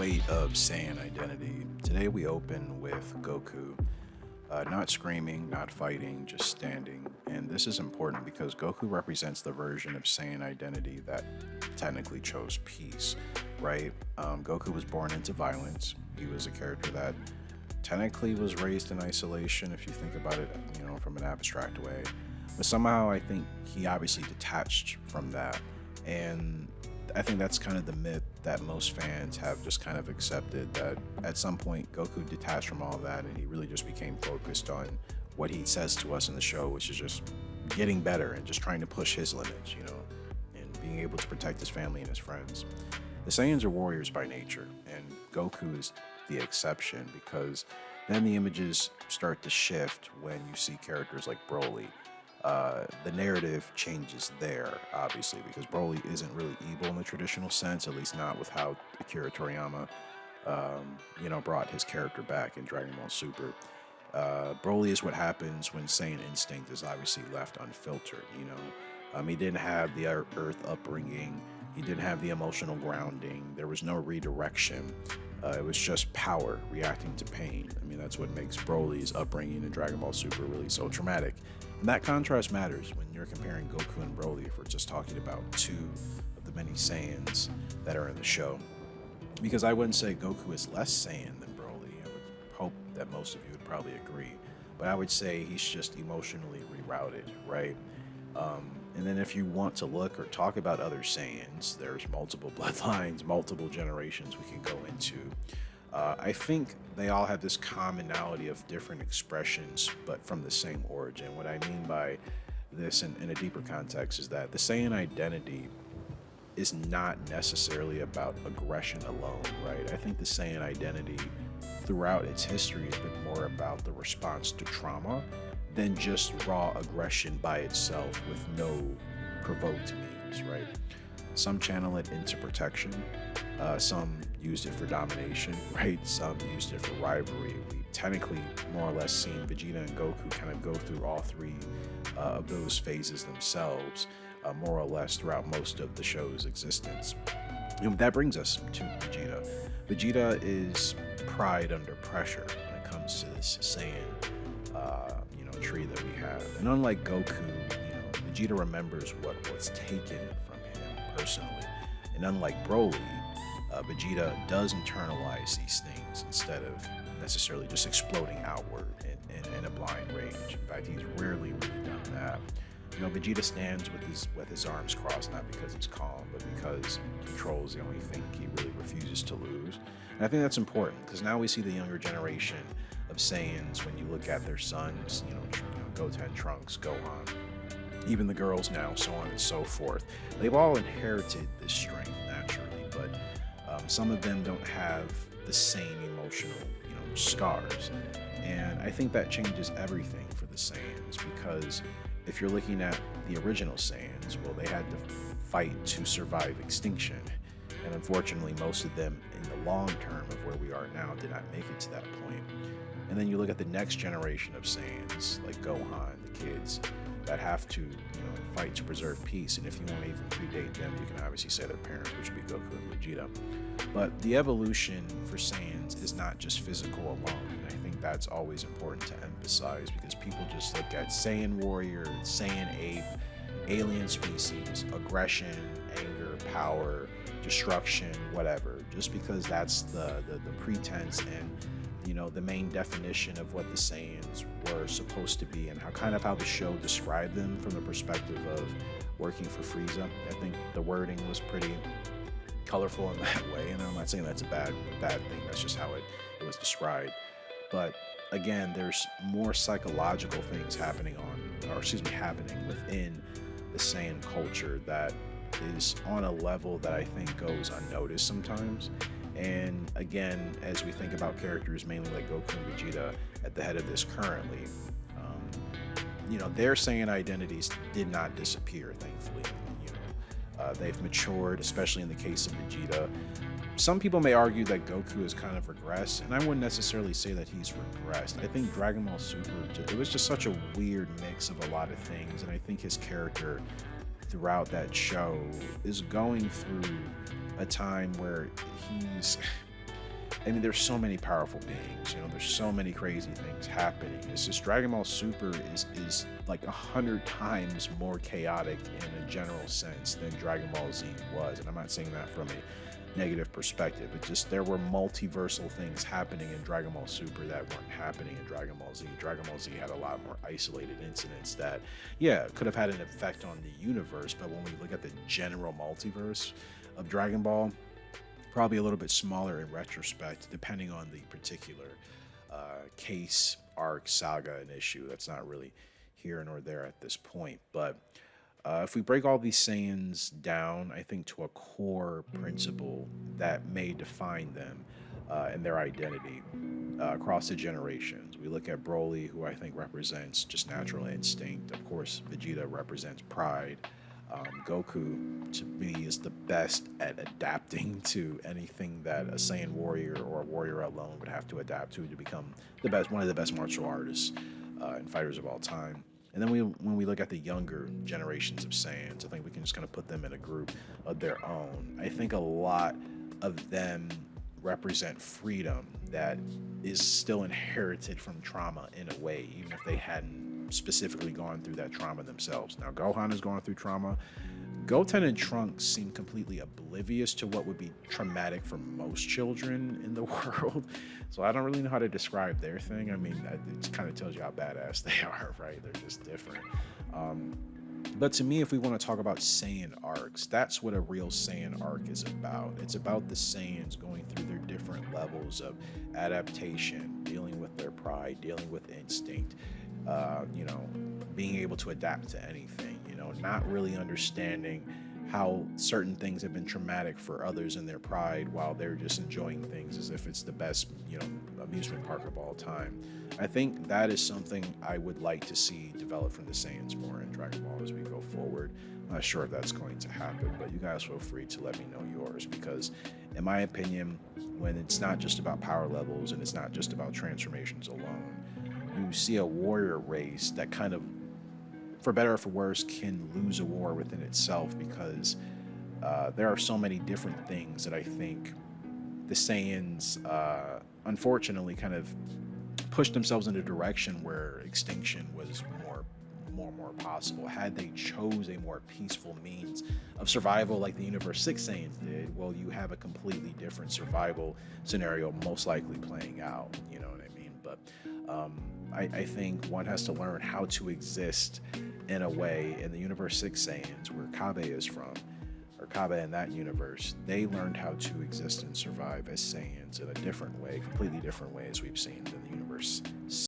weight of Saiyan identity. Today we open with Goku, not screaming, not fighting, just standing. And this is important because Goku represents the version of Saiyan identity that technically chose peace, right? Goku was born into violence. He was a character that technically was raised in isolation, if you think about it, from an abstract way. But somehow I think he obviously detached from that. And I think that's kind of the myth that most fans have just kind of accepted, that at some point Goku detached from all that and he really just became focused on what he says to us in the show, which is just getting better and just trying to push his limits, and being able to protect his family and his friends. The Saiyans are warriors by nature, and Goku is the exception, because then the images start to shift when you see characters like Broly. The narrative changes there, obviously, because Broly isn't really evil in the traditional sense, at least not with how Akira Toriyama, brought his character back in Dragon Ball Super. Broly is what happens when Saiyan instinct is obviously left unfiltered. He didn't have the Earth upbringing, he didn't have the emotional grounding, there was no redirection. It was just power reacting to pain. That's what makes Broly's upbringing in Dragon Ball Super really so traumatic. And that contrast matters when you're comparing Goku and Broly, if we're just talking about two of the many Saiyans that are in the show. Because I wouldn't say Goku is less Saiyan than Broly. I would hope that most of you would probably agree. But I would say he's just emotionally rerouted, right? And then if you want to look or talk about other Saiyans, there's multiple bloodlines, multiple generations we can go into. I think they all have this commonality of different expressions, but from the same origin. What I mean by this in a deeper context is that the Saiyan identity is not necessarily about aggression alone, right? I think the Saiyan identity throughout its history has been more about the response to trauma than just raw aggression by itself with no provoked means, right? Some channel it into protection, some used it for domination, right? Some used it for rivalry. We technically more or less seen Vegeta and Goku kind of go through all three of those phases themselves, more or less throughout most of the show's existence. And that brings us to Vegeta. Vegeta is pride under pressure when it comes to this Saiyan tree that we have. And unlike Goku, Vegeta remembers what's taken from him personally. And unlike Broly, Vegeta does internalize these things instead of necessarily just exploding outward in a blind rage. In fact, he's rarely really done that. Vegeta stands with his arms crossed, not because he's calm, but because control is the only thing he really refuses to lose. And I think that's important, because now we see the younger generation of Saiyans, when you look at their sons, Goten, Trunks, Gohan, even the girls now, so on and so forth. They've all inherited this strength naturally, but some of them don't have the same emotional, scars. And I think that changes everything for the Saiyans, because if you're looking at the original Saiyans, well, they had to fight to survive extinction. And unfortunately, most of them in the long term of where we are now did not make it to that point. And then you look at the next generation of Saiyans, like Gohan, the kids, that have to fight to preserve peace. And if you want to even predate them, you can obviously say their parents, which would be Goku and Vegeta. But the evolution for Saiyans is not just physical alone. And I think that's always important to emphasize, because people just look at Saiyan warrior, Saiyan ape, alien species, aggression, anger, power, destruction, whatever, just because that's the pretense and the main definition of what the Saiyans were supposed to be, and how the show described them from the perspective of working for Frieza. I think the wording was pretty colorful in that way, and I'm not saying that's a bad thing, that's just how it was described. But again, there's more psychological things happening within the Saiyan culture that is on a level that I think goes unnoticed sometimes. And again, as we think about characters mainly like Goku and Vegeta at the head of this currently, their Saiyan identities did not disappear, thankfully. They've matured, especially in the case of Vegeta. Some people may argue that Goku has kind of regressed, and I wouldn't necessarily say that he's regressed. I think Dragon Ball Super, it was just such a weird mix of a lot of things, and I think his character throughout that show is going through a time where I mean, there's so many powerful beings. There's so many crazy things happening. It's just Dragon Ball Super is like 100 times more chaotic in a general sense than Dragon Ball Z was, and I'm not saying that from a negative perspective. It just there were multiversal things happening in Dragon Ball Super that weren't happening in Dragon Ball Z. Dragon Ball Z had a lot more isolated incidents that, yeah, could have had an effect on the universe, but when we look at the general multiverse of Dragon Ball, probably a little bit smaller in retrospect, depending on the particular case, arc, saga, and issue. That's not really here nor there at this point. But if we break all these Saiyans down, I think to a core principle that may define them and their identity across the generations. We look at Broly, who I think represents just natural instinct. Of course, Vegeta represents pride. Goku, to me, is the best at adapting to anything that a Saiyan warrior or a warrior alone would have to adapt to become the best, one of the best martial artists and fighters of all time. And then when we look at the younger generations of Saiyans, I think we can just kind of put them in a group of their own. I think a lot of them represent freedom that is still inherited from trauma in a way, even if they hadn't specifically gone through that trauma themselves. Now, Gohan has gone through trauma. Goten and Trunks seem completely oblivious to what would be traumatic for most children in the world. So I don't really know how to describe their thing. I mean, it kind of tells you how badass they are, right? They're just different. But to me, if we want to talk about Saiyan arcs, that's what a real Saiyan arc is about. It's about the Saiyans going through their different levels of adaptation, dealing with their pride, dealing with instinct, being able to adapt to anything, not really understanding how certain things have been traumatic for others in their pride while they're just enjoying things as if it's the best, amusement park of all time. I think that is something I would like to see develop from the Saiyans more in Dragon Ball as we go forward. I'm not sure if that's going to happen, but you guys feel free to let me know yours, because in my opinion, when it's not just about power levels and it's not just about transformations alone, you see a warrior race that kind of, for better or for worse, can lose a war within itself, because there are so many different things that I think the Saiyans, unfortunately, kind of pushed themselves in a direction where extinction was more possible. Had they chose a more peaceful means of survival like the Universe 6 Saiyans did, well, you have a completely different survival scenario most likely playing out. You know what I mean? But I think one has to learn how to exist in a way. In the Universe 6 Saiyans, where Kabe is from, or Kabe in that universe, they learned how to exist and survive as Saiyans in a different way, completely different way as we've seen in the Universe